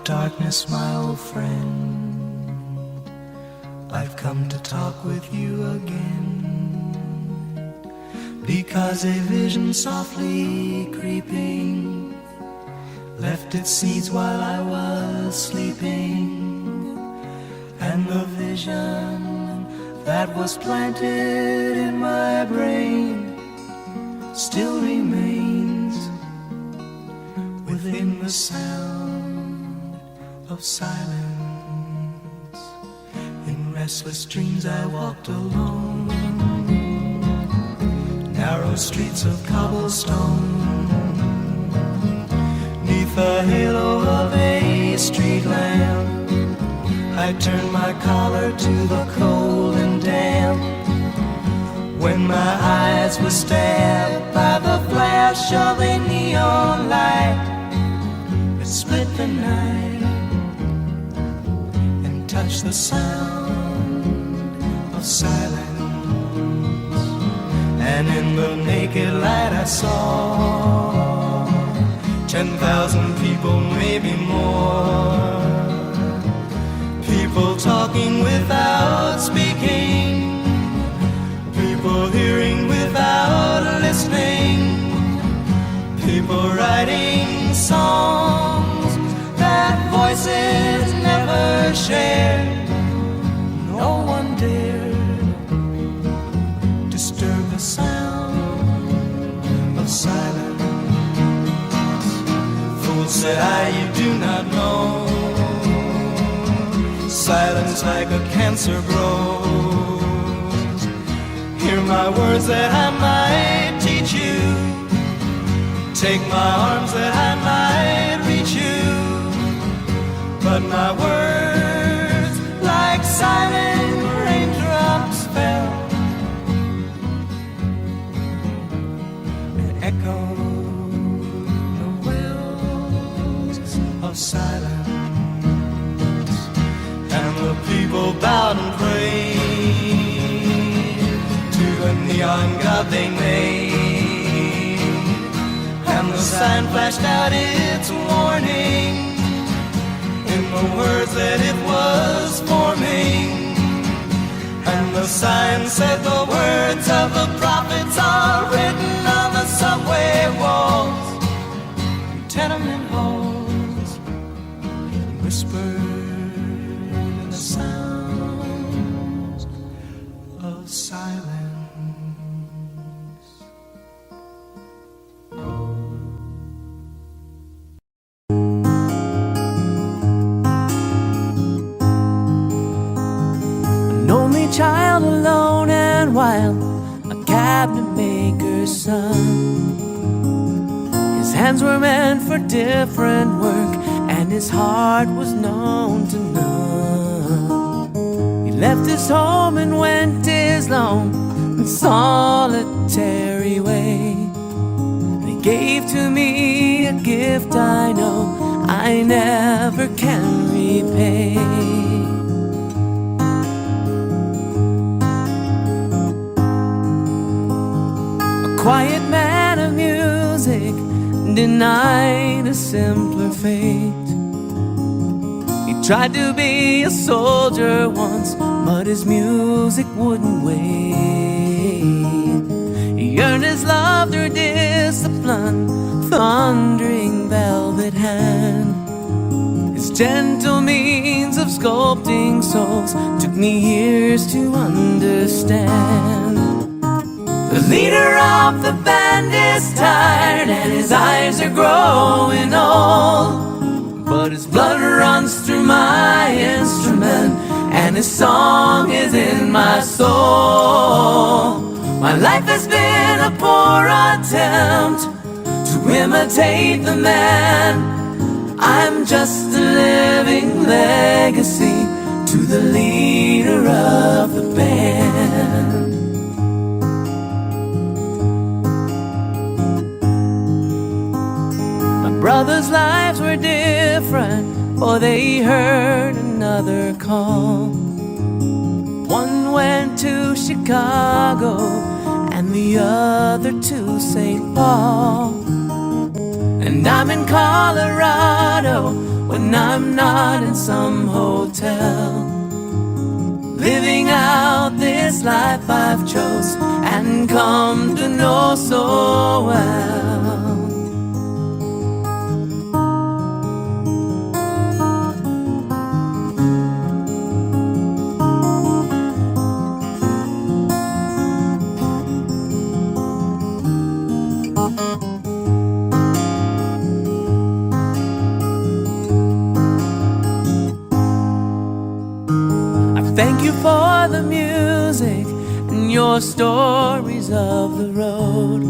darkness, my old friend, I've come to talk with you again, because a vision softly creeping left its seeds while I was sleeping, and the vision that was planted in my brain still remains within the sound of silence. In restless dreams I walked alone, narrow streets of cobblestone, neath the halo of a street lamp. I turned my collar to the cold and damp, when my eyes were stabbed by the flash of a neon light that split the night and touched the sound of silence. And in the naked light I saw 10,000 people, maybe more, people talking without speaking, people hearing without listening, people writing songs that voices never shared. No one dared disturb the sound of silence. Fool, said I, you do not know, silence like a cancer grows. Hear my words that I might teach you, take my arms that I might reach you, but my words like silent raindrops fell and echoed the wells of silence. And the people bowed and prayed to the neon god they made, and the sign flashed out its warning in the words that it was forming. And the sign said the words of the prophets are written on the subway walls, tenement halls, whispered in the sounds of silence. Child alone and wild, a cabinet maker's son. His hands were meant for different work, and his heart was known to none. He left his home and went his lone, solitary way. And he gave to me a gift I know I never can repay. Quiet man of music, denied a simpler fate. He tried to be a soldier once, but his music wouldn't wait. He earned his love through discipline, thundering velvet hand. His gentle means of sculpting souls took me years to understand. The leader of the band is tired and his eyes are growing old, but his blood runs through my instrument and his song is in my soul. My life has been a poor attempt to imitate the man. I'm just a living legacy to the leader of the band. Brothers' lives were different, for they heard another call. One went to Chicago and the other to St. Paul. And I'm in Colorado, when I'm not in some hotel, living out this life I've chose and come to know so well. Thank you for the music and your stories of the road.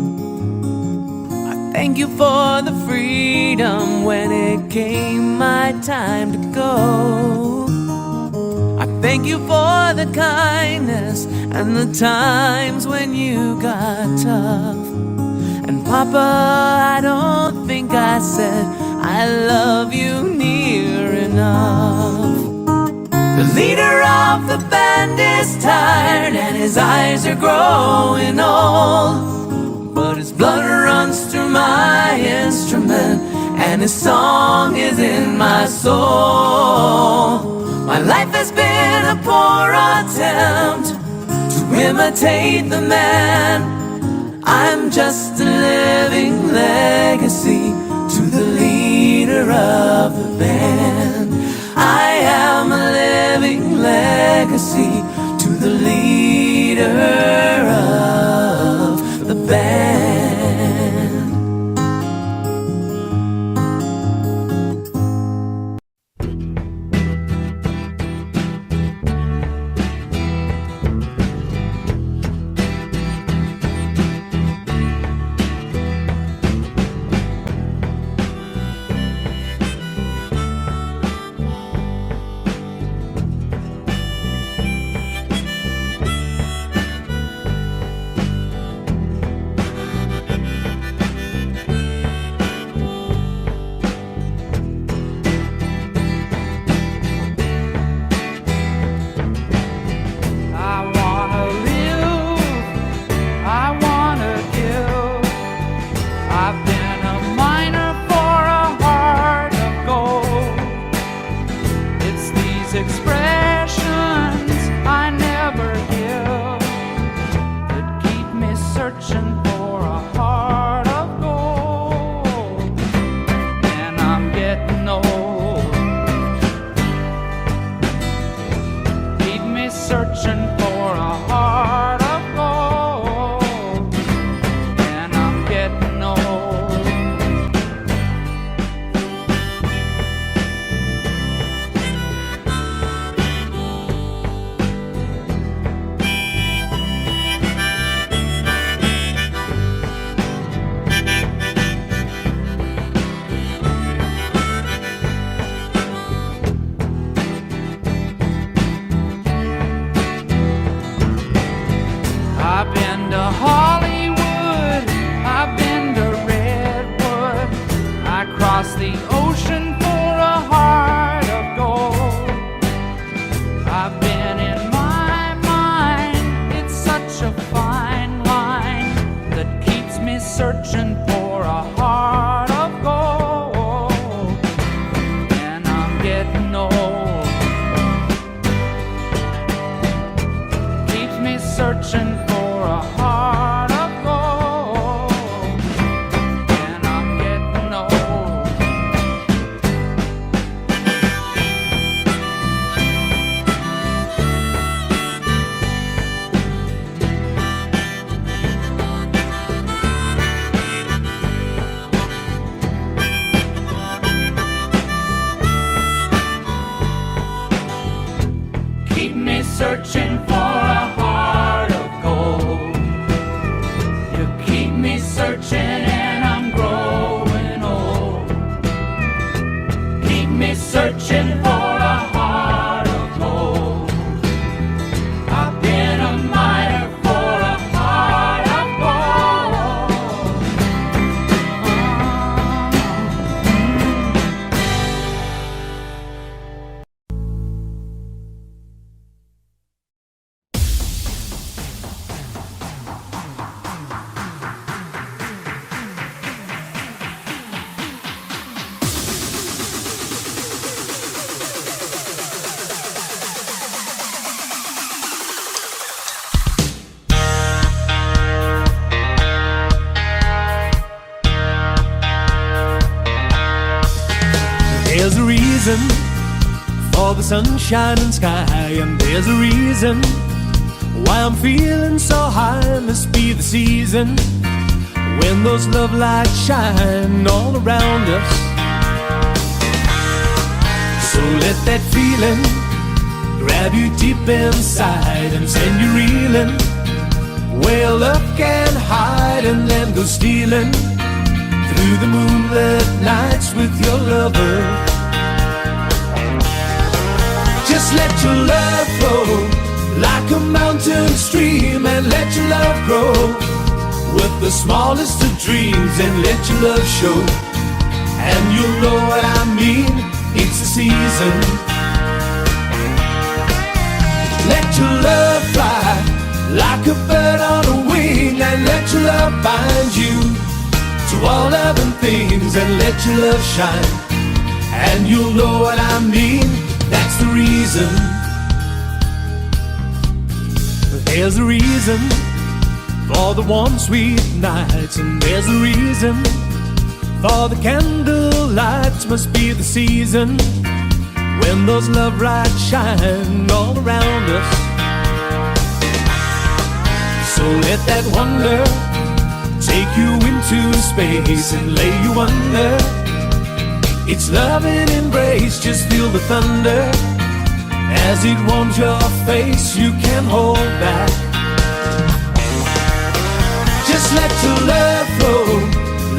I thank you for the freedom when it came my time to go. I thank you for the kindness and the times when you got tough. And Papa, I don't think I said I love you near enough. The leader of the band is tired and his eyes are growing old, but his blood runs through my instrument and his song is in my soul. My life has been a poor attempt to imitate the man. I'm just a living legacy to the leader of the band. I am a living legacy to the leader of the band. There's a reason for the sunshine and sky, and there's a reason why I'm feeling so high. Must be the season when those love lights shine all around us. So let that feeling grab you deep inside and send you reeling where love can hide, and then go stealing through the moonlit nights with your lover. Just let your love flow like a mountain stream, and let your love grow with the smallest of dreams, and let your love show. And you'll know what I mean, it's the season. Let your love fly like a bird on a wing, and let your love bind you to all loving things, and let your love shine. And you'll know what I mean, that's the reason. There's a reason for the warm sweet nights, and there's a reason for the candle lights. Must be the season when those love lights shine all around us. So let that wonder take you into space and lay you under its loving embrace. Just feel the thunder as it warms your face. You can't hold back. Just let your love flow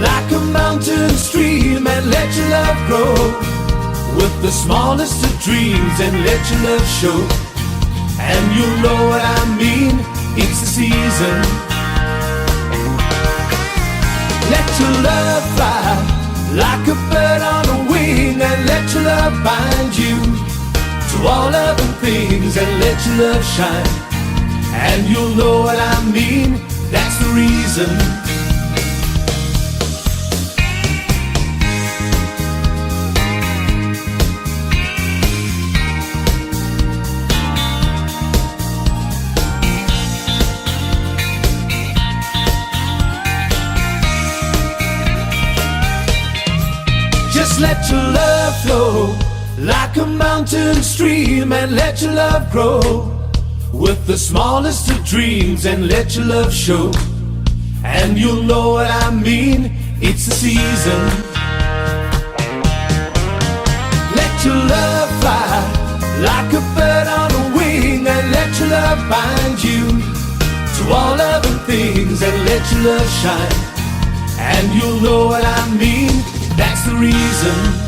like a mountain stream, and let your love grow with the smallest of dreams, and let your love show. And you'll know what I mean, it's the season. Let your love fly like a bird on a wing, and let your love bind you to all other things, and let your love shine. And you'll know what I mean, that's the reason. Just let your love flow like a mountain stream, and let your love grow with the smallest of dreams, and let your love show. And you'll know what I mean, it's the season. Let your love fly like a bird on a wing, and let your love bind you to all other things, and let your love shine. And you'll know what I mean, that's the reason.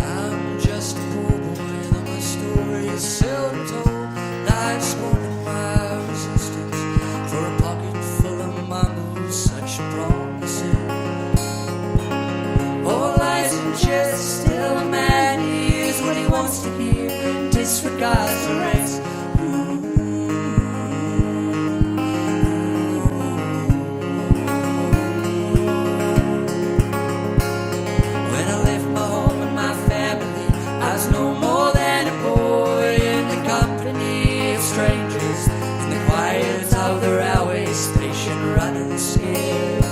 I'm just a poor boy, though my story is seldom told. Life's scorning my resistance for a pocket full of mongoose, such promises. All lies and jest, still a man hears what he wants to hear, disregards the race. When I left my home and my family, I was no more than a boy in the company of strangers, in the quiet of the railway station, running scared,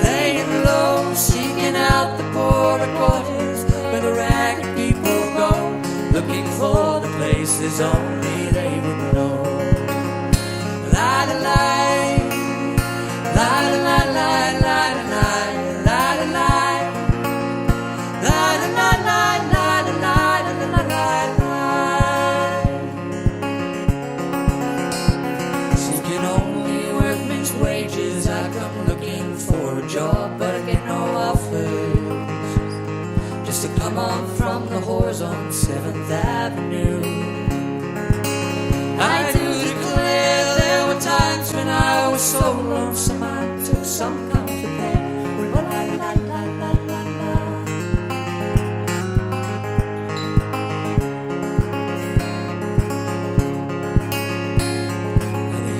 laying low, seeking out the border quarters where the ragged people go, looking for the places only they would know. La la la, la la la la la la la la la. La la la la la la la la la la. Seeking only workmen's wages, I come looking for a job, but I get no offers. Just to come on from the whores on 7th Avenue. I do declare there were times when I was so lonesome I took some comfort there. La la la la la la la.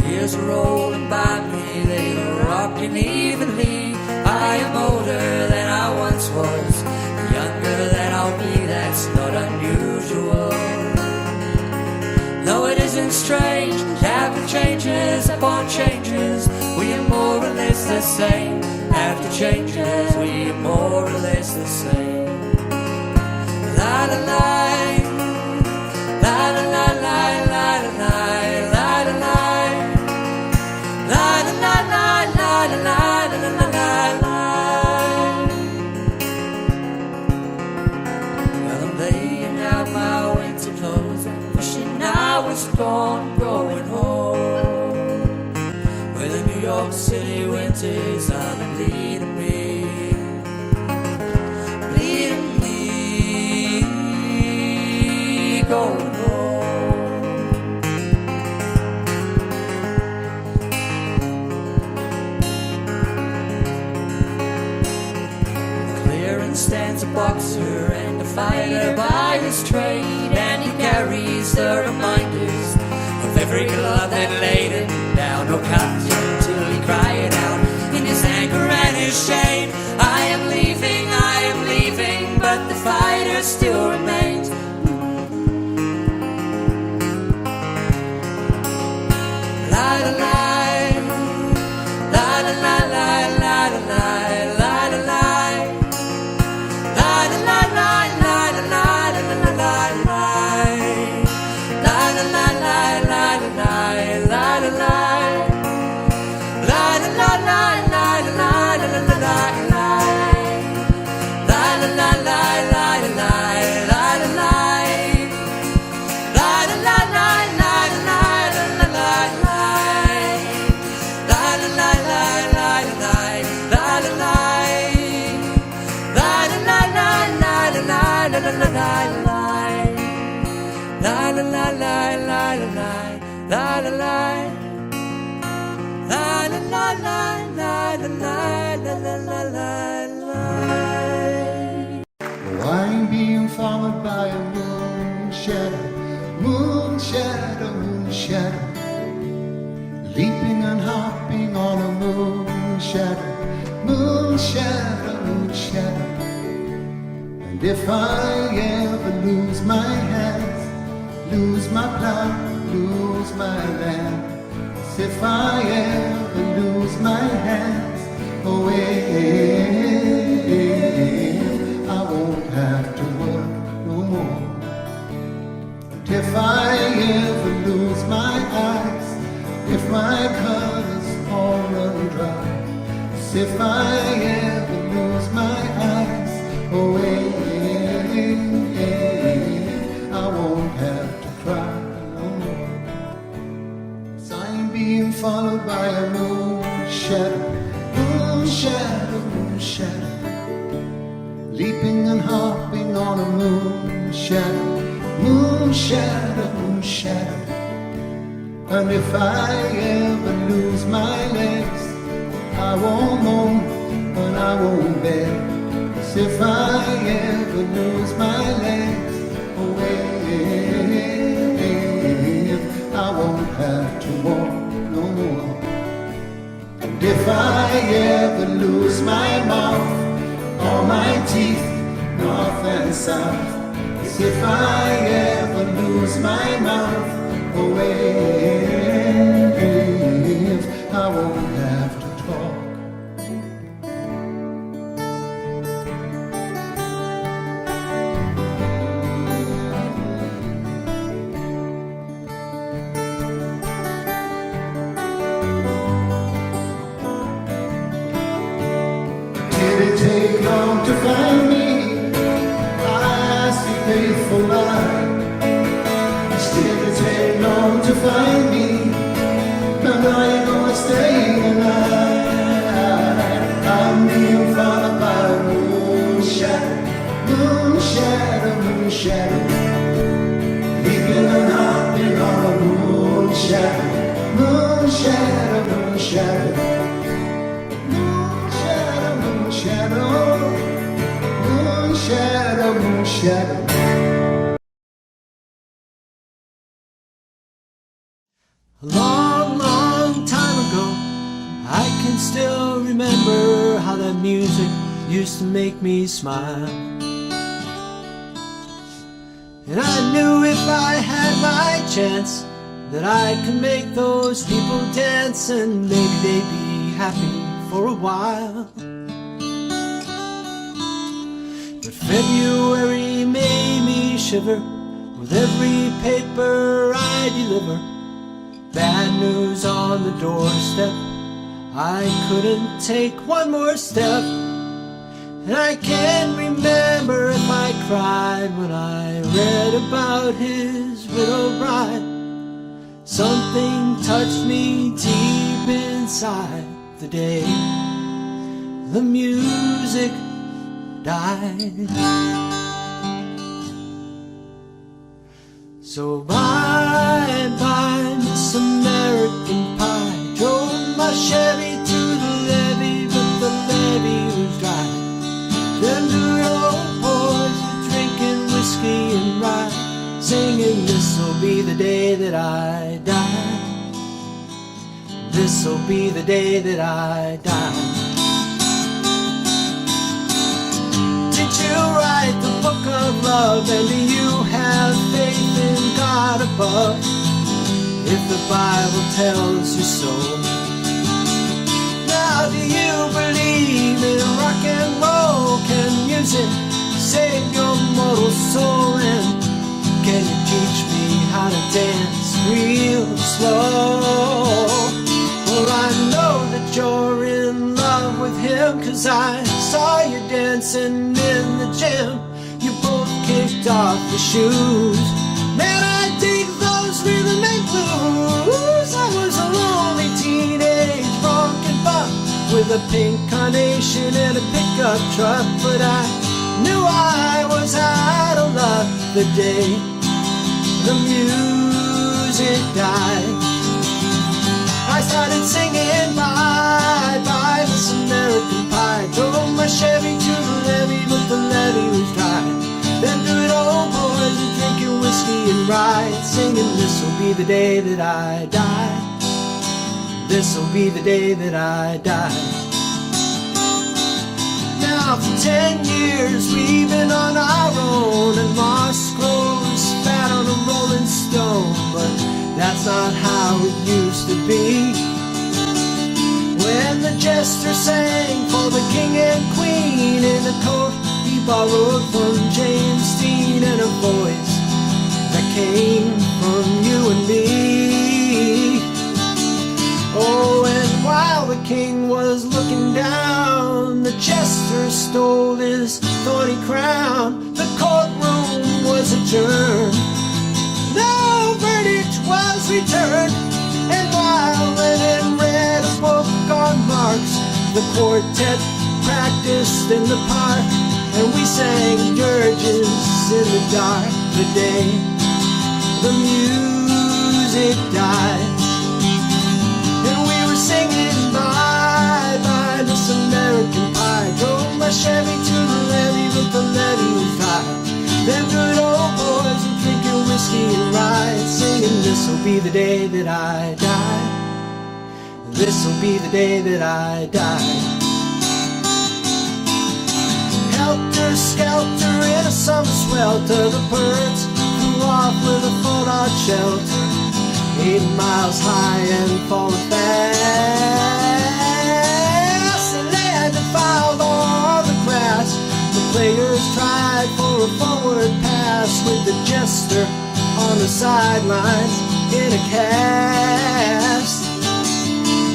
Years are rolling by me, they are rocking talking evenly. I am older than I once was, younger than I'll be, that's not unusual. No, it isn't strange, after changes upon changes, we are more or less the same. After changes, we are more or less the same. La la la, la la la la la la la la la la la la la la la. Well, I'm laying out my winter clothes, wishing I was gone, going home, where the New York City winters are bleeding me, bleeding me, going home. Clearance stands a boxer and a fighter by his trade, and he carries the reminders of every glove that laid him down or cut him till he cried out in his anger and his shame. I am leaving, but the fighter still remains. La la la, la la la la la la la la la la la la la la la la la la. I'm being followed by a moon shadow, moon shadow, moon shadow, leaping and hopping on a moon shadow, moon shadow, moon shadow. And if I ever lose my hands, lose my plow, lose my land, if I ever lose my hands, I won't have to work no more. And if I ever lose my eyes, if my colors all run dry, if I ever lose my eyes, I won't have to cry no more. 'Cause I'm being followed by a moon shadow, moon shadow, moon shadow, leaping and hopping on a moon shadow, moon shadow, moon shadow. And if I ever lose my legs, I won't moan and I won't beg. 'Cause if I ever lose my legs, I won't have to walk no more. And if I ever lose my mouth, all my teeth, north and south, as if I ever lose my mouth, I won't have to talk. Did it take long to find me? I asked you faithful lie. Did it take long to find me? Now you're gonna stay alive. I'm being followed by a moon shadow, moon shadow, moon shadow, leaping and hopping on a moon shadow, moon shadow, moon shadow. Shadow, moon shadow, moon shadow. A long, long time ago, I can still that music used to make me smile. And I knew if I had my chance that I could make those people dance, and maybe they'd be happy for a while. But February made me shiver with every paper I deliver. Bad news on the doorstep, I couldn't take one more step. And I can't remember if I cried when I read about his widowed bride. Something touched me deep inside the day the music died. So bye-bye, Miss American Pie. Drove my Chevy to the levee, but the levee was dry. Them good old boys were drinking whiskey and rye, singing, this'll be the day that I die. This'll be the day that I die. Did you write the book of love, and do you have faith in God above? If the Bible tells you so. Now do you believe in rock and roll? Can music save your mortal soul? And can you teach me how to dance real slow? Well, I know that you're in love with him, 'cause I saw you dancing in the gym. You both kicked off your shoes. Man, I dig those rhythm and blues. I was a lonely teenage bronkin' buck with a pink carnation and a pickup truck, but I knew I was out of luck the day the music died. I started singing bye-bye, Miss American Pie. Drove my Chevy to the levee, but the levee was dry. Them good old boys were drinking whiskey and rye, singing, this'll be the day that I die. This'll be the day that I die. Now for 10 years we've been on our own, and moss grows fat on a rolling stone, but that's not how it used to be. When the jester sang for the king and queen in a coat he borrowed from James Dean, and a voice that came from you and me. Oh, and while the king was looking down, the jester stole his thorny crown. The courtroom was adjourned, no verdict was returned, and while Lennon read a book on Marx, the quartet practiced in the park, and we sang dirges in the dark the day the music died. And we were singing bye-bye, Miss American Pie. Drove my Chevy to the levee, but the levee was dry. Them good old boys were drinking whiskey and rye, singing, this'll be the day that I die. This'll be the day that I die. Helter-skelter in a summer swelter, the birds flew off with a fallout shelter, 8 miles high and falling fast. The land defiled all the grass. The players tried for a forward pass, with the jester on the sidelines in a cast.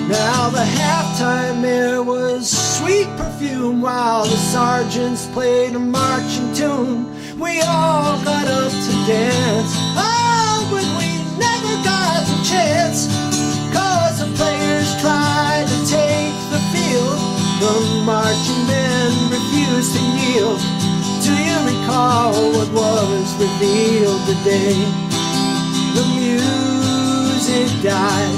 Now the halftime air was sweet perfume, while the sergeants played a marching tune. We all got up to dance, oh, but we never got the chance, 'cause the players tried to take the field. The marching band refused to yield. Do you recall what was revealed the day the music died?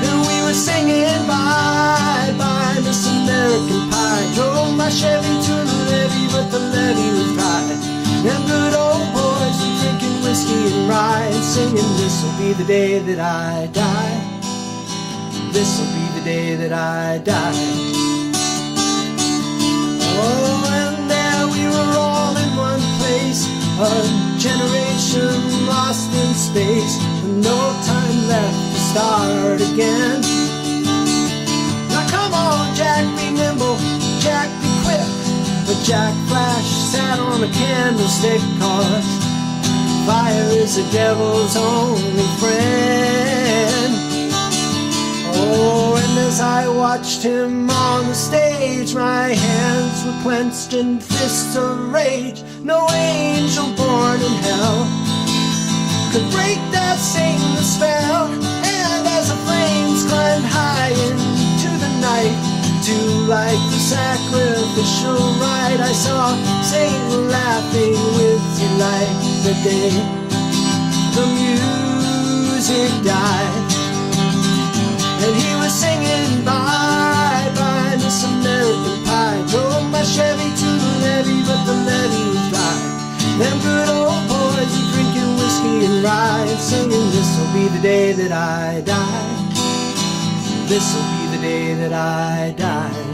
And we were singing bye-bye, Miss American Pie. Drove my Chevy to the levee, but the levee was dry. Them good old boys were drinking whiskey and rye, singing, this'll be the day that I die. This'll be the day that I die. Oh, and there we were all in one place, a generation lost in space, and no time left to start again. Now come on, Jack, be nimble, Jack, be quick. But Jack Flash sat on a candlestick, 'cause fire is the devil's only friend. Oh, and as I watched him on the stage, my hands were clenched in fists of rage. No angel born in hell could break that Satan spell. And as the flames climbed high into the night to light the sacrificial rite, I saw Satan laughing with delight the day the music died. And he was singing bye bye Miss American Pie. Drove my Chevy to the levee, but the levee was dry. Them good old boys were drinking whiskey and rye, and singing, this'll be the day that I die. This'll be the day that I die.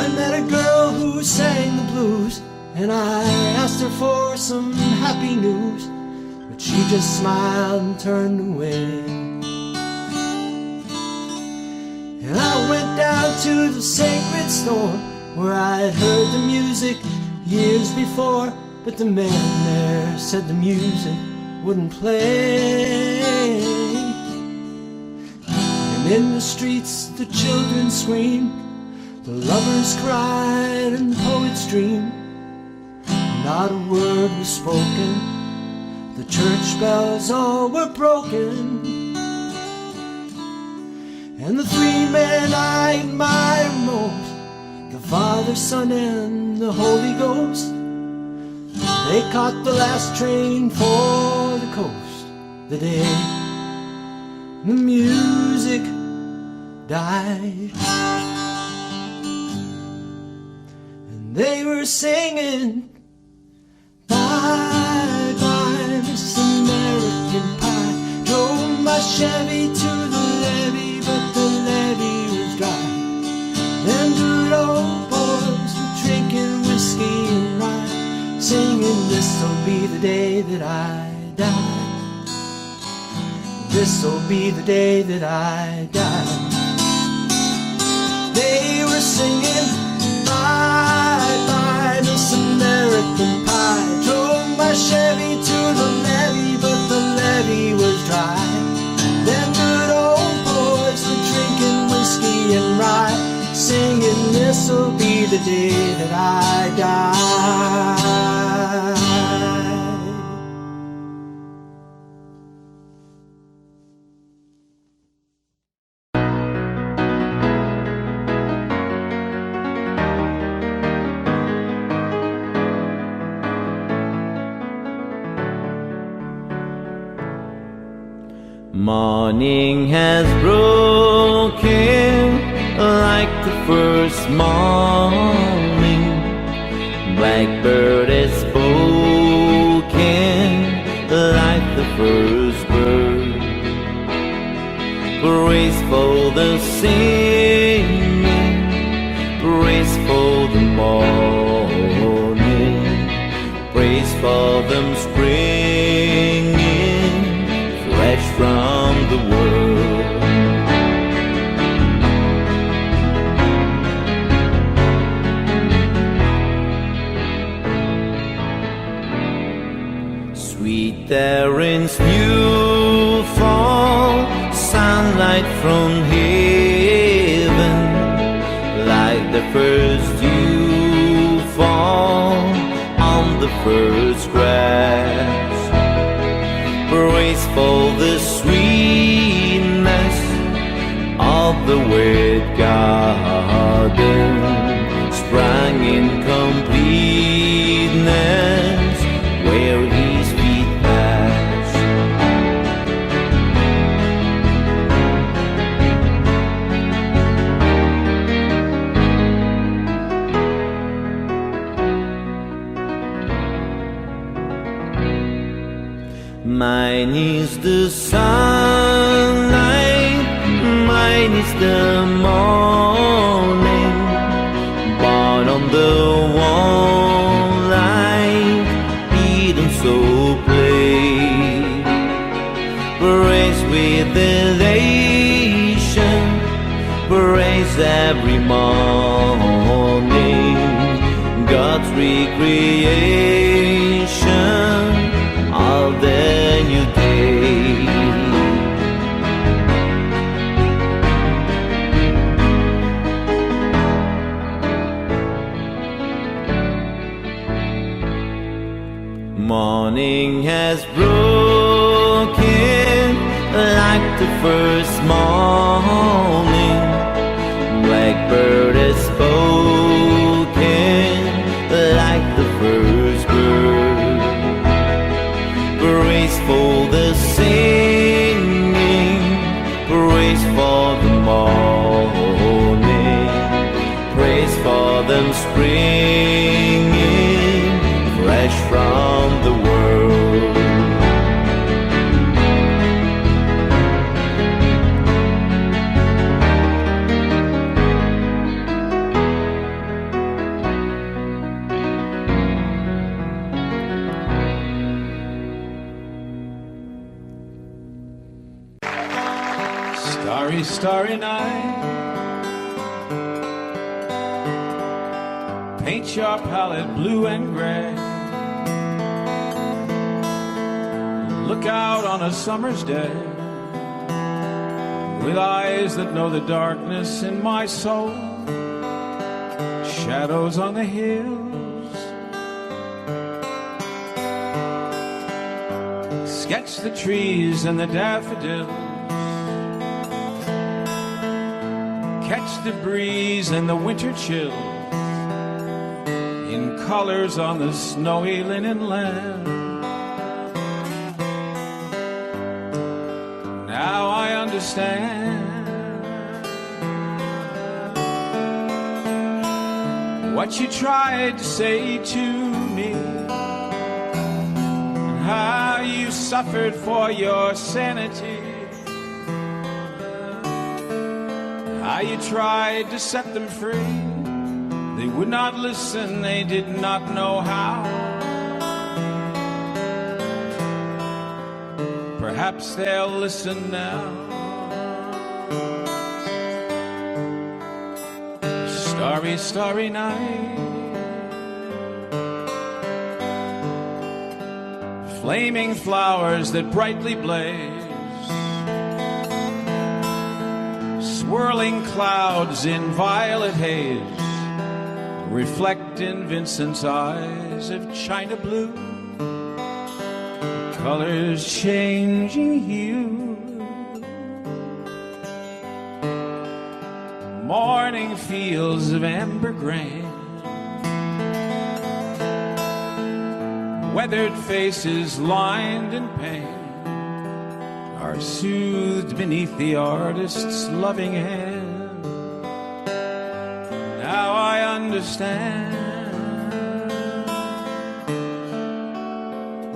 I met a girl who sang the blues, and I asked her for some happy news, but she just smiled and turned away. And I went down to the sacred store where I'd heard the music years before, but the man there said the music wouldn't play. And in the streets the children screamed, the lovers cried and the poets dreamed. Not a word was spoken, the church bells all were broken. And the three men I admire most, the Father, Son, and the Holy Ghost, they caught the last train for the coast the day the music died. And they were singing bye bye Miss American Pie. Drove my Chevy to the levee, but the levee was dry. Them good old boys were drinking whiskey and rye, singing, this'll be the day that I die. This'll be the day that I die. They were singing bye bye Miss American Pie. Drove my Chevy to the levee, but the levee was dry. Them good old boys were drinking whiskey and rye, singing, this'll be the day that I die. Morning has broken like the first morning. Blackbird has spoken like the first bird. Praise for the singing, praise for the morning, praise for them springing fresh from the world. Sweet Erin's new fall, sunlight from heaven, like the first dew fall on the first grass. Praise for the sweetness of the wet garden, sprang in completeness where his feet pass. Mine is the sunlight, mine is the morning. praise with elation, praise every morning, God's recreation of the new day. Morning has broken like the first morning. Blackbird has spoken like the first bird. Praise for the singing, praise for the morning, praise for them springing fresh from the world. Starry, starry night, paint your palette blue and gray. Look out on a summer's day with eyes that know the darkness in my soul. Shadows on the hills, sketch the trees and the daffodils, catch the breeze and the winter chill in colors on the snowy linen land. Now I understand what you tried to say to me, and how you suffered for your sanity, how you tried to set them free. They would not listen, they did not know how. Perhaps they'll listen now. Starry, starry night, flaming flowers that brightly blaze, swirling clouds in violet haze, reflect in Vincent's eyes of china blue, colors changing hue. Morning fields of amber grain, weathered faces lined in pain are soothed beneath the artist's loving hand. Now I understand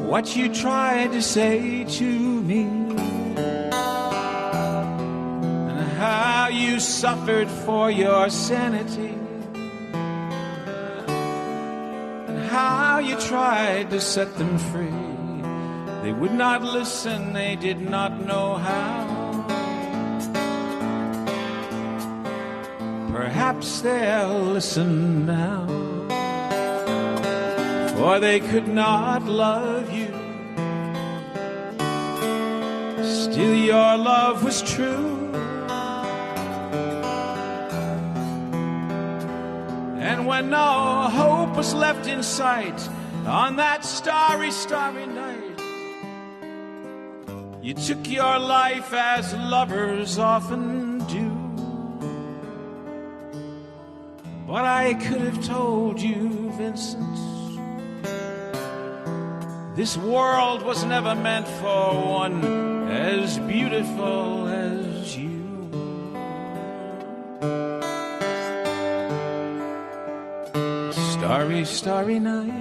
what you tried to say to me, and how you suffered for your sanity, and how you tried to set them free. They would not listen, they did not know how. Perhaps they'll listen now, for they could not love you. Still your love was true, and when no hope was left in sight on that starry, starry night, you took your life as lovers often do. But I could have told you, Vincent, this world was never meant for one as beautiful as you. Starry, starry night,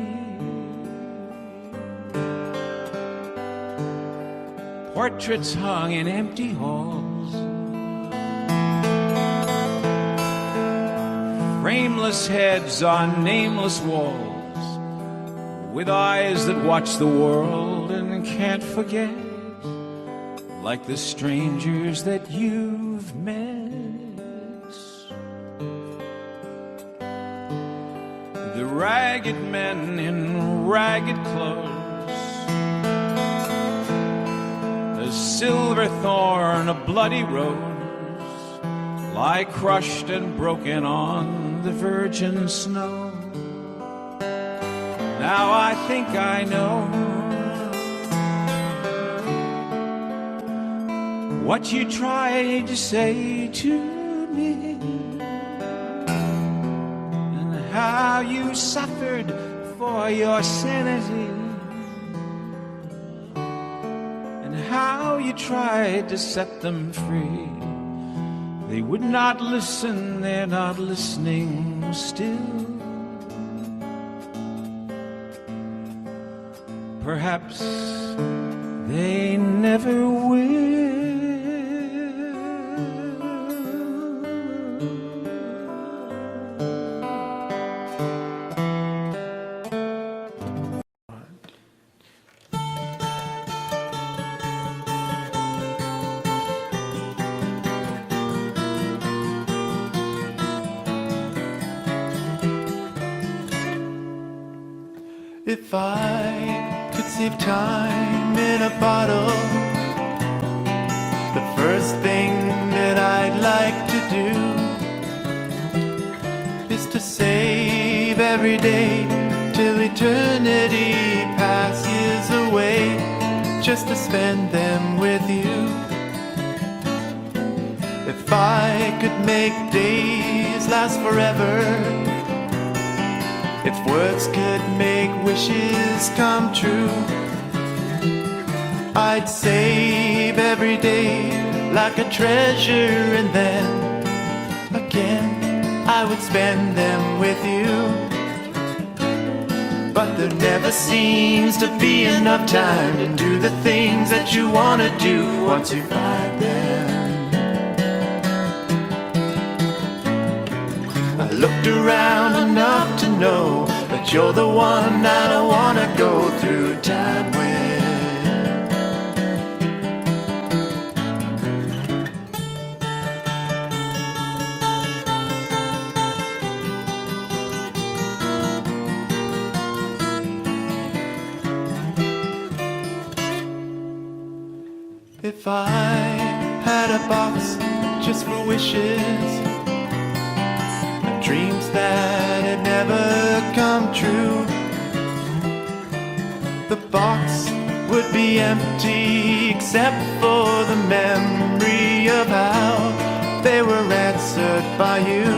portraits hung in empty halls, frameless heads on nameless walls, with eyes that watch the world and can't forget like the strangers that you've met. The ragged men in ragged clothes, a silver thorn, a bloody rose, lie crushed and broken on the virgin snow. Now I think I know what you tried to say to me, and how you suffered for your sanity, and how you tried to set them free. They would not listen, they're not listening still. Perhaps they never will. If I could save time in a bottle, the first thing that I'd like to do is to save every day till eternity passes away, just to spend them with you. If I could make days last forever, if words could make wishes come true, I'd save every day like a treasure, and then again I would spend them with you. But there never seems to be enough time to do the things that you want to do once you find them. I looked around enough to know that you're the one I don't want to go through time with. If I had a box just for wishes, dreams that had never come true, the box would be empty except for the memory of how they were answered by you.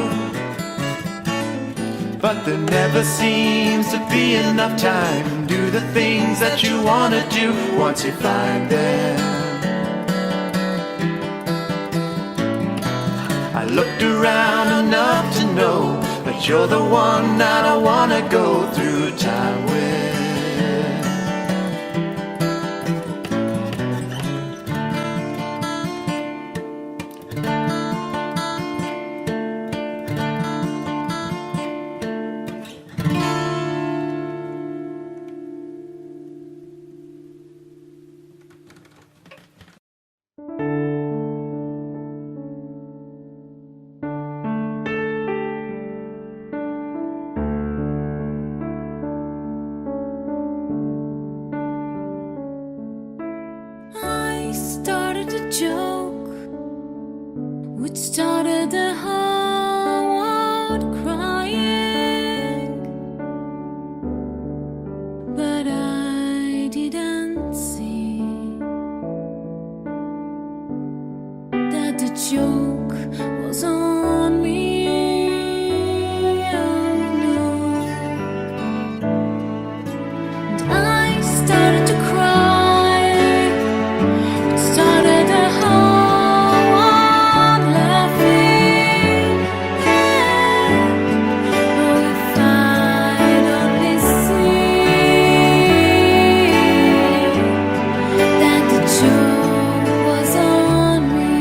But there never seems to be enough time to do the things that you want to do once you find them. I looked around enough to know that you're the one I don't want to go through time with. I started a joke which started the whole world crying, but I didn't see that the joke was on me. Oh no. And I started to cry. That the joke was on me.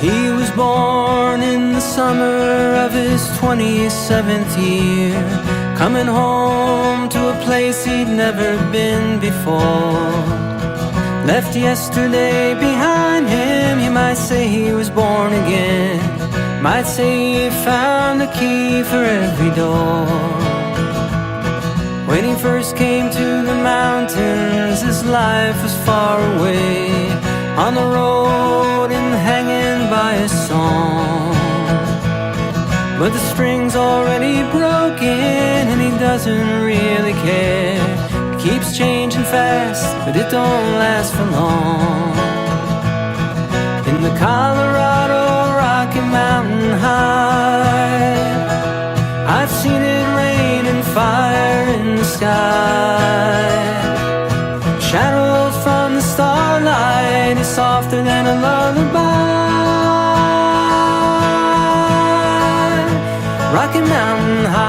He was born in the summer of his 27th year, coming home to a place he'd never been before. Left yesterday behind him, you might say he was born again. Might say he found the key for every door. When he first came to the mountains, his life was far away, on the road and hanging by a song. But the string's already broken and he doesn't really care. It keeps changing fast, but it don't last for long. In the Colorado Rocky Mountain High, I've seen it rain and fire in the sky. Shadows from the starlight is softer than a lullaby. Rocky Mountain High,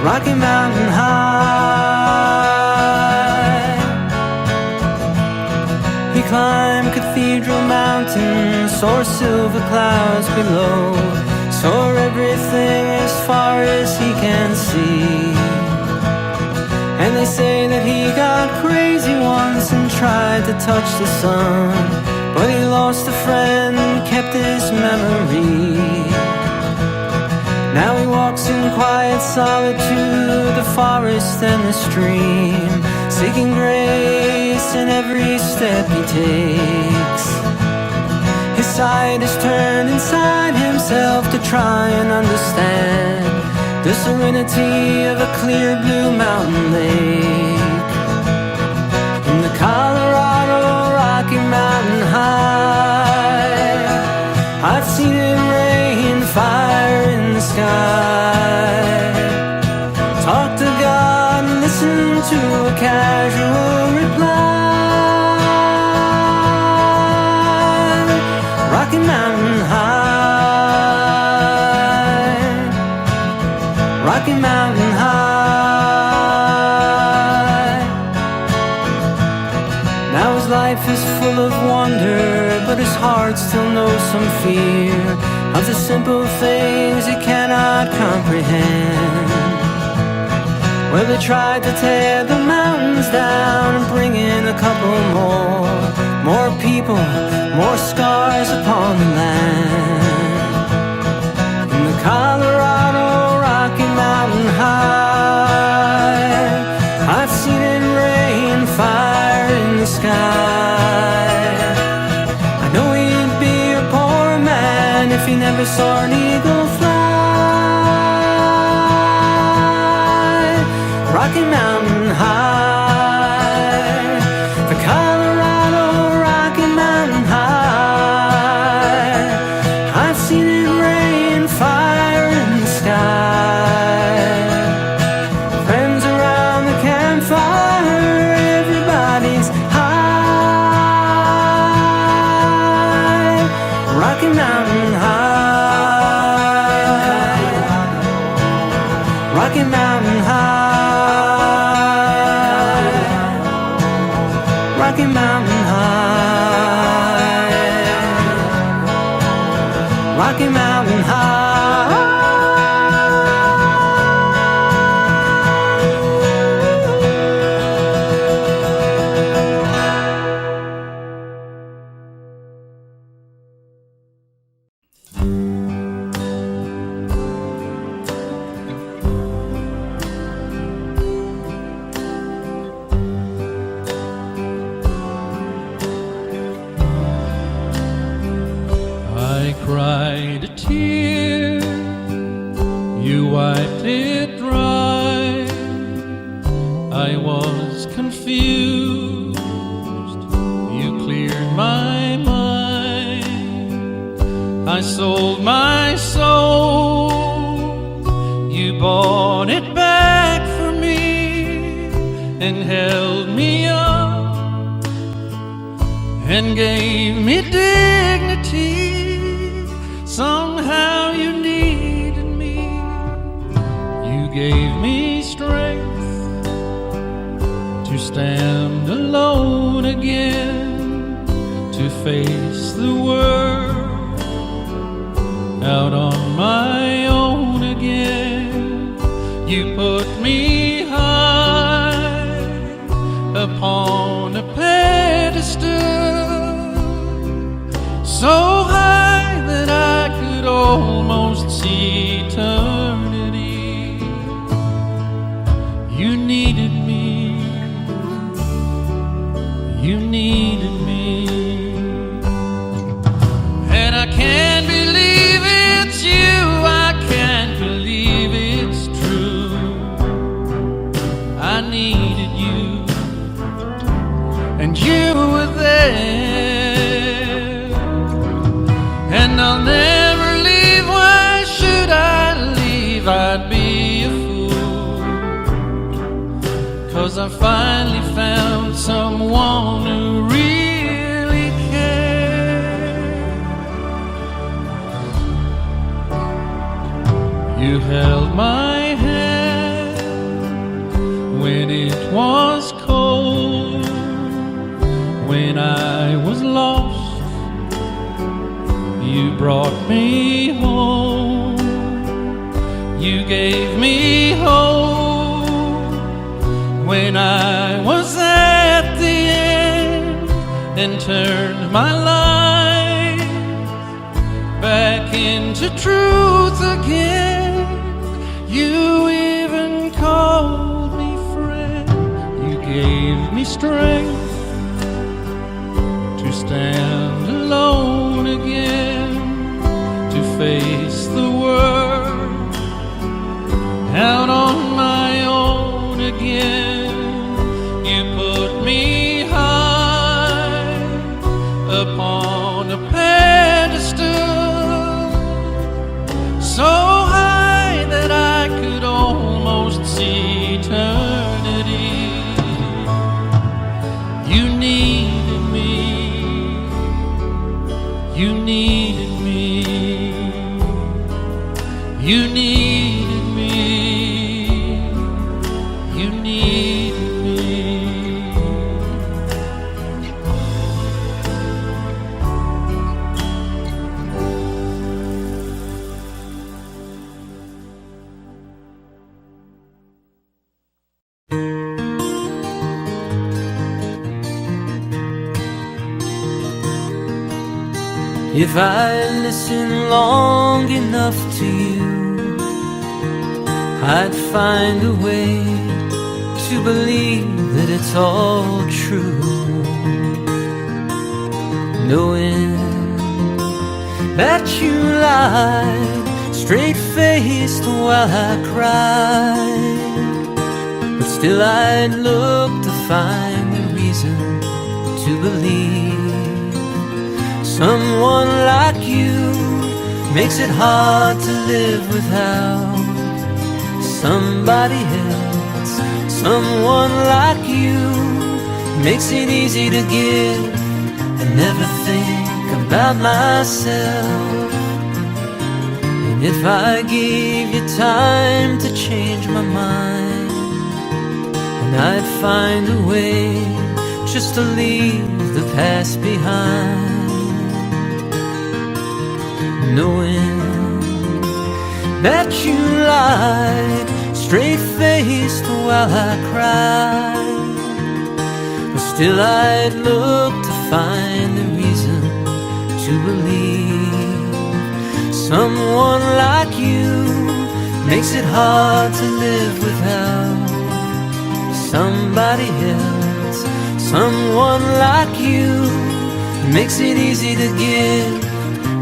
Rocky Mountain High. He climbed Cathedral Mountain, saw silver clouds below, saw everything as far as he can see. And they say that he got crazy once and tried to touch the sun, but he lost a friend, kept his memory. Now he walks in quiet solitude, the forest and the stream, seeking grace in every step he takes. His sight is turned inside himself to try and understand the serenity of a clear blue mountain lake. In the Colorado Rocky Mountain High, I've seen it rain fire in the sky. Talk to God and listen to a casual reply. Rocky Mountain High, Rocky Mountain High. Now his life is full of wonder, but his heart still knows some fear of the simple things he cannot comprehend. Well, they tried to tear the mountains down and bring in a couple more people, more scars upon the land. In the Colorado Rocky Mountain High, I've seen it rain fire in the sky. I know he'd be a poor man if he never saw an eagle fly. Rocky Mountain High, the Colorado Rocky Mountain High, I've seen it rain fire in the sky. Friends around the campfire, everybody's high. Rocky Mountain High, Rocky Mountain High, Rocky Mountain High, Rocky Mountain High. I cried a tear, you wiped it dry. I was confused, you cleared my mind. I sold my soul, you bought it back for me and held me up and gave me dignity. Somehow you needed me. You gave me strength to stand alone again. face the world out on my own again. You put me high upon a pedestal, so high that I could almost see eternity. You needed me, you needed me, and I can't believe it's you, I can't believe it's true. I needed you, and you were there, and I'll never leave. Why should I leave? I'd be a fool, 'cause I finally found someone who really cared. You held my hand when it was cold, when I was lost. You brought me home, you gave me hope when I was at the end, and turned my life back into truth again. You even called me friend, you gave me strength to stand alone again, to face the world out on my own again. You put me high upon a pedestal, so high that I could almost see eternity. You needed me, you needed me, you needed me, you needed me. If I listen long enough to you, I'd find a way to believe that it's all true. Knowing that you lied straight-faced while I cried, but still I'd look to find a reason to believe. Someone like you makes it hard to live without somebody else. Someone like you makes it easy to give and never think about myself. And if I gave you time to change my mind, and I'd find a way just to leave the past behind. Knowing that you lied straight-faced while I cried, but still I'd look to find a reason to believe. Someone like you makes it hard to live without somebody else. Someone like you makes it easy to give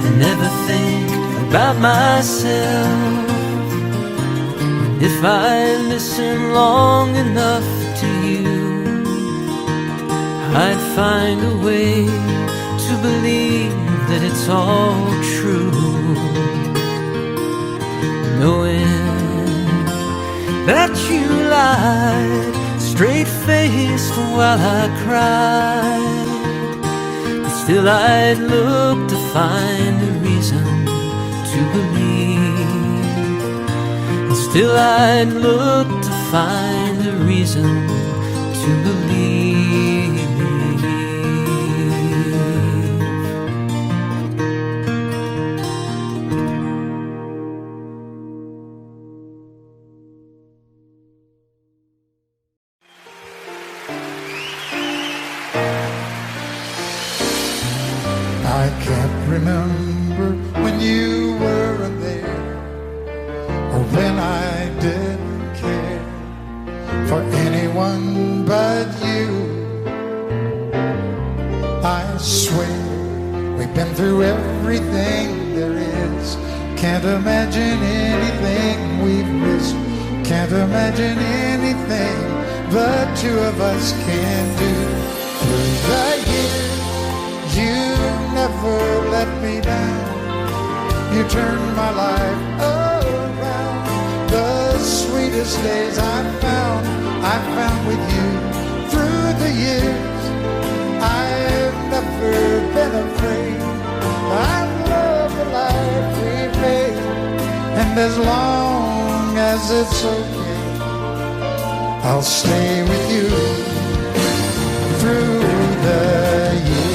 and never think about myself. If I listen long enough to you, I'd find a way to believe that it's all true. Knowing that you lied straight-faced while I cried, still I'd look to find a reason to believe. And still I'd look to find a reason to believe. I can't remember when you weren't there, or when I didn't care for anyone but you. I swear we've been through everything there is. Can't imagine anything we've missed. Can't imagine anything the two of us can do. Through the years, you never let me down. You turned my life around. The sweetest days I found with you. Through the years, I've never been afraid. I love the life we've made, and as long as it's okay, I'll stay with you through the years.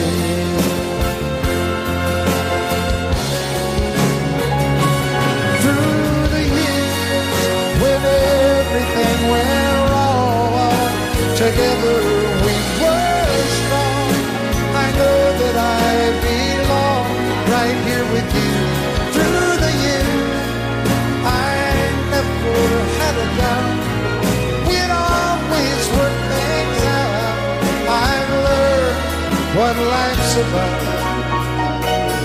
Through the years, when everything went wrong, together we were strong. I know that I belong right here with you. Through the years, I never had a doubt. We'd always work things out. I've learned what life's about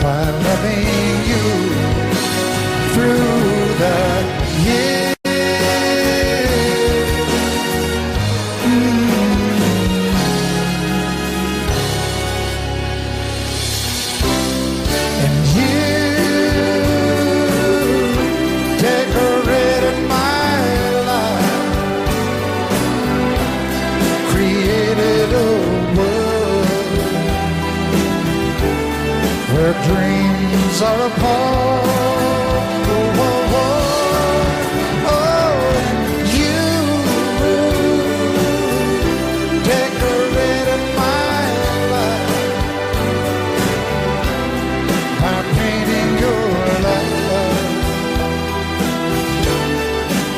by loving you through the years. Dreams are apart. Oh, oh, oh. Oh, you decorated my life by painting your love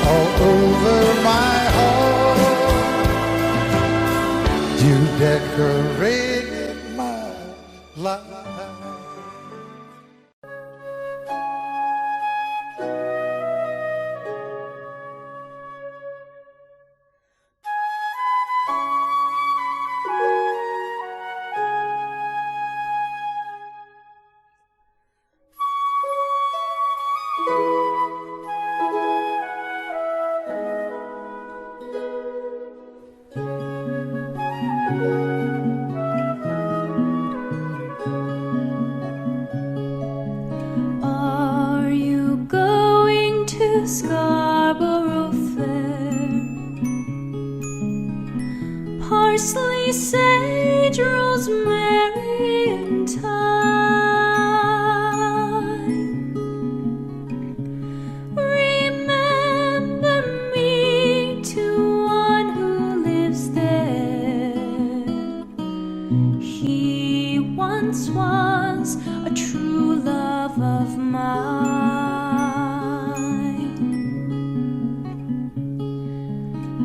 all over my heart. You decorated my life. Scarborough Fair. Parsley, sage, rosemary, and thyme. Remember me to one who lives there. He once was a true love of mine.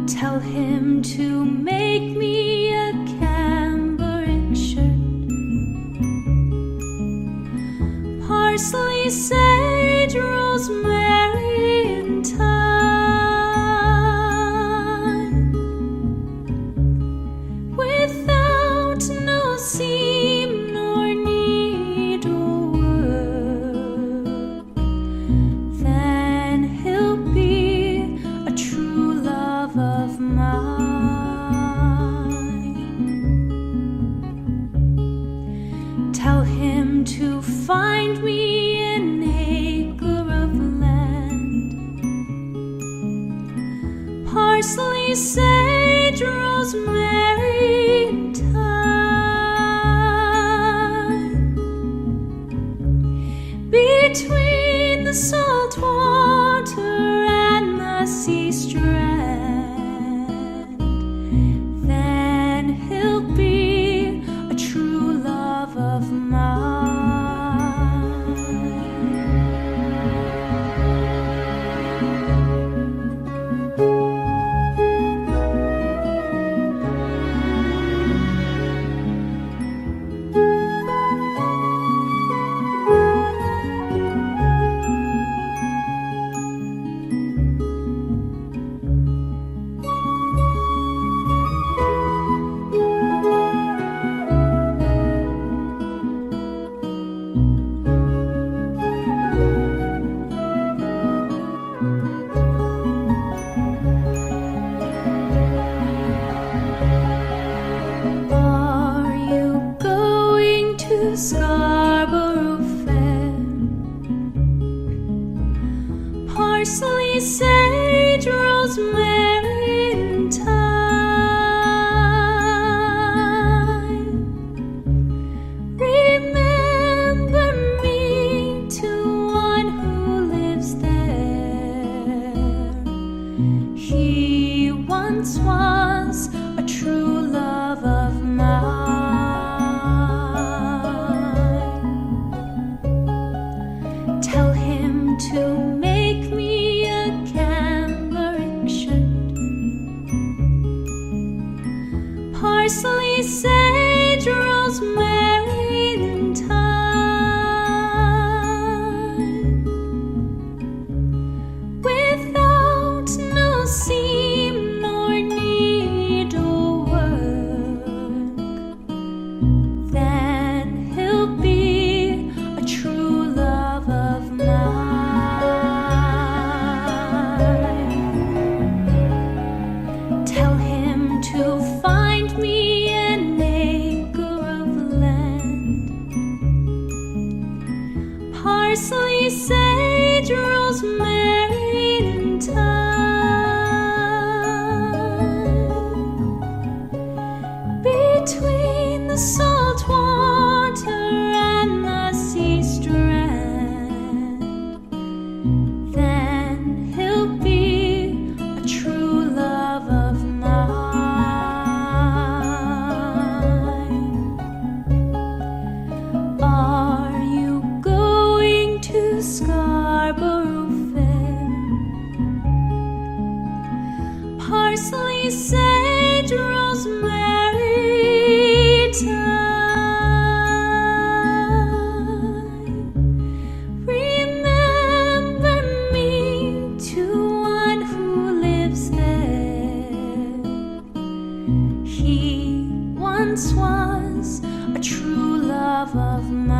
Tell him to make me a cambric shirt. Parsley, sage, rosemary, and thyme. Without no seam nor needlework, then he'll be a true love of mine. Tell him to find me an acre of land. Parsley, sage, rosemary, and thyme. Between the salt water and the sea strand, then he'll be a true love of mine. Parsley, sage, rosemary, and thyme. Between the salt water and the sea strand, then he'll be a true love of mine. Are you going to Scarborough Fair? Parsley, sage, rosemary, thyme. Remember me to one who lives there. He once was a true love of mine.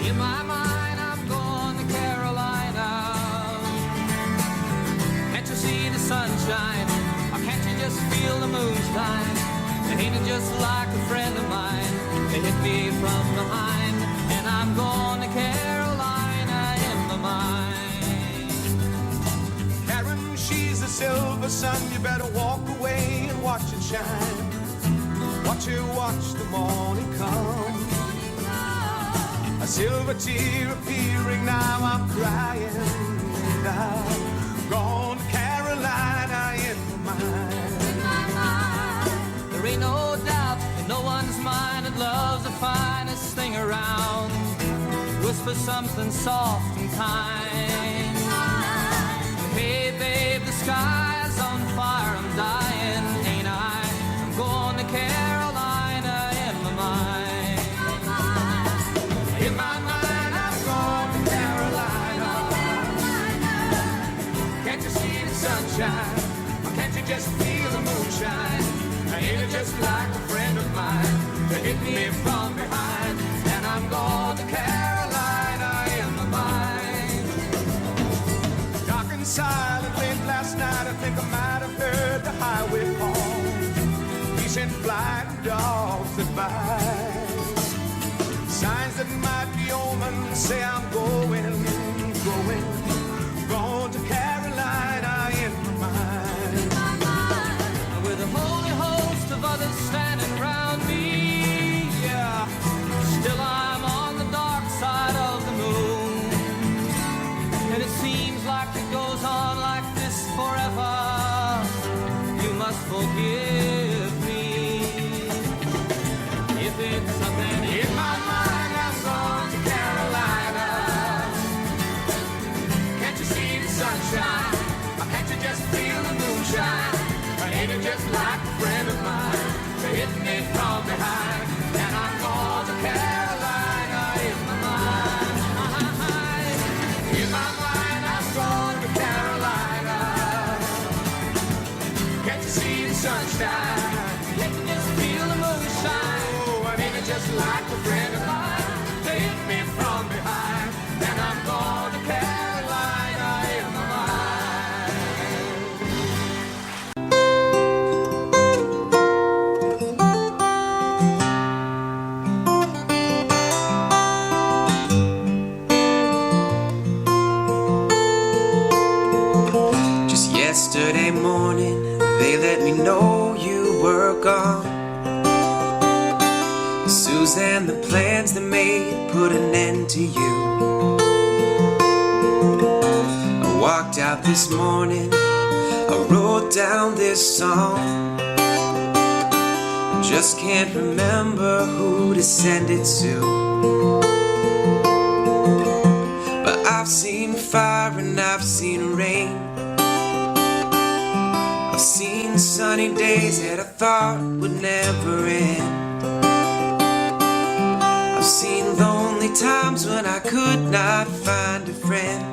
In my mind, I'm going to Carolina. Can't you see the sunshine? Or can't you just feel the moonshine? Ain't it just like a friend of mine? They hit me from behind, and I'm going to Carolina in my mind. Karen, she's the silver sun. You better walk away and watch it shine. Watch her watch the morning come. A silver tear appearing, now I'm crying. And I've gone to Carolina in my mind. There ain't no doubt in no one's mind that love's the finest thing around. Whisper something soft and kind. Hey babe, the sky's on fire, I'm dying, ain't I? I'm going to Carolina in my mind. In my mind, I'm going to Carolina. Can't you see the sunshine? Or can't you just feel the moonshine? Ain't it just like a friend of mine to hit me from behind? And I'm going to Carolina in my mind. Dark and silent late last night, I think I might have heard the highway call. He sent flying dogs that bite. Signs that might be omens say I'm going to Carolina in my mind. With a holy host of others standing round me, yeah. Still I'm on the dark side of the moon. And it seems like it goes on like this forever. You must forgive me if it's something In my mind, I'm going to Carolina. Can't you see the sunshine? Or can't you just feel the moonshine? Or ain't it just like a friend of mine to hit me from behind? And I'm going to Carolina in my mind. In my mind, I'm going to Carolina. Can't you see the sunshine? Can't you just feel the moonshine? Oh, and ain't it just like a friend of mine to hit me from behind? And I'm going to Carolina in my mind. Just yesterday morning, they let me know you were gone. Suzanne, the plans they made put an end to you. I walked out this morning, I wrote down this song. Just can't remember who to send it to. But I've seen fire and I've seen rain. I've seen sunny days that I thought would never end. I've seen lonely times when I could not find a friend.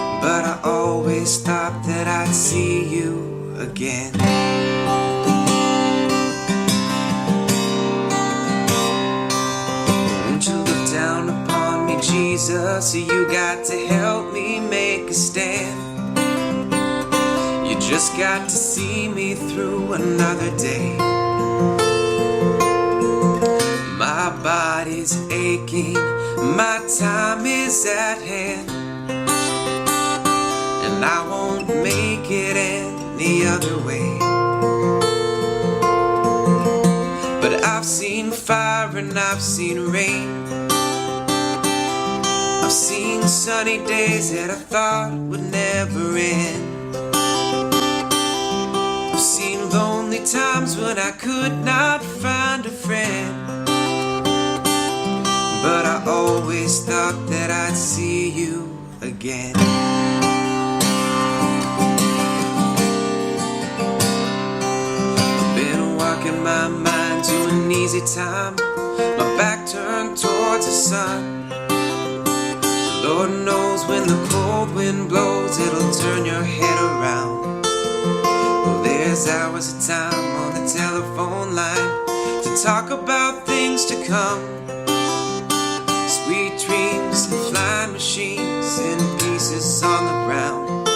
But I always thought that I'd see you again. Jesus, you got to help me make a stand. You just got to see me through another day. My body's aching, my time is at hand, and I won't make it any other way. But I've seen fire and I've seen rain. I've seen sunny days that I thought would never end. I've seen lonely times when I could not find a friend. But I always thought that I'd see you again. I've been walking my mind to an easy time, my back turned towards the sun. Lord knows when the cold wind blows, it'll turn your head around. Well, there's hours of time on the telephone line to talk about things to come. Sweet dreams and flying machines and pieces on the ground.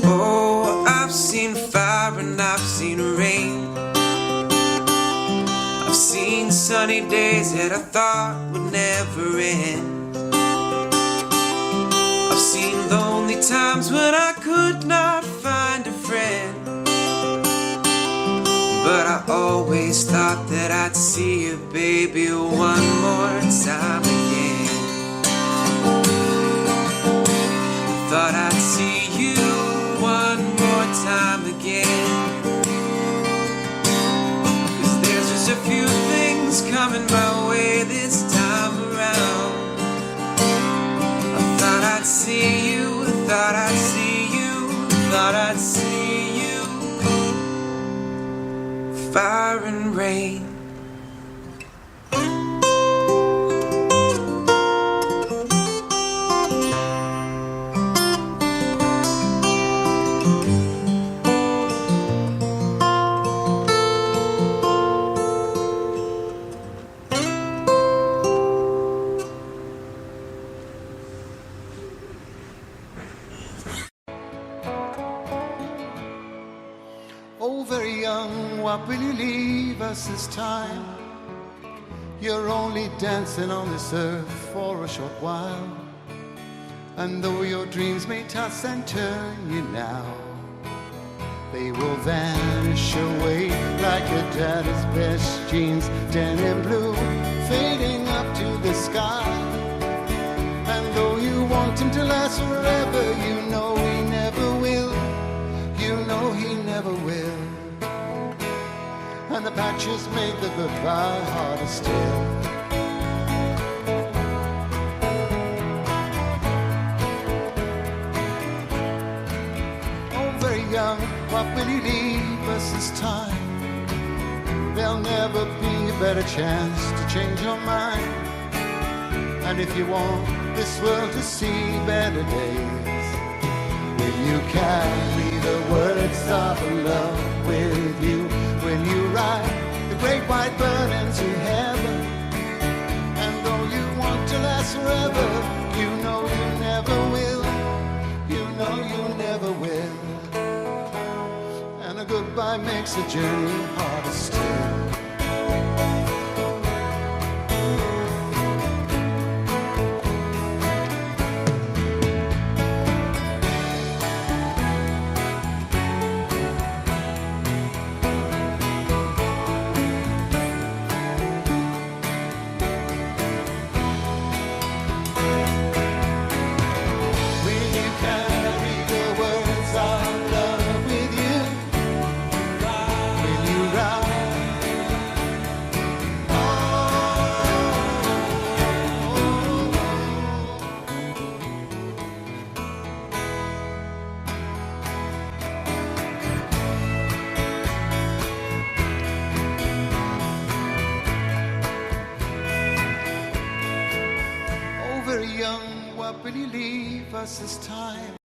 Oh, I've seen fire and I've seen rain. I've seen sunny days that I thought would never end. I've seen lonely times when I could not find a friend. But I always thought that I'd see you, baby, one more time again. Thought I'd see you one more time again. 'Cause there's just a few things coming my way this time around. I thought I'd see you, thought I'd see you, thought I'd see you. Fire and rain. Oh, very young, what will you leave us this time? You're only dancing on this earth for a short while. And though your dreams may toss and turn you now, they will vanish away like your daddy's best jeans, denim blue, fading up to the sky. And though you want him to last forever, you know he never will. You know he never will. And the patches make the goodbye harder still. Oh, very young, what will you leave us this time? There'll never be a better chance to change your mind. And if you want this world to see better days, will you carry the words of love with you? When you ride the great white bird into heaven? And though you want to last forever, you know you never will. You know you never will. And a goodbye makes the journey harder still. Very young, what will you leave us this time?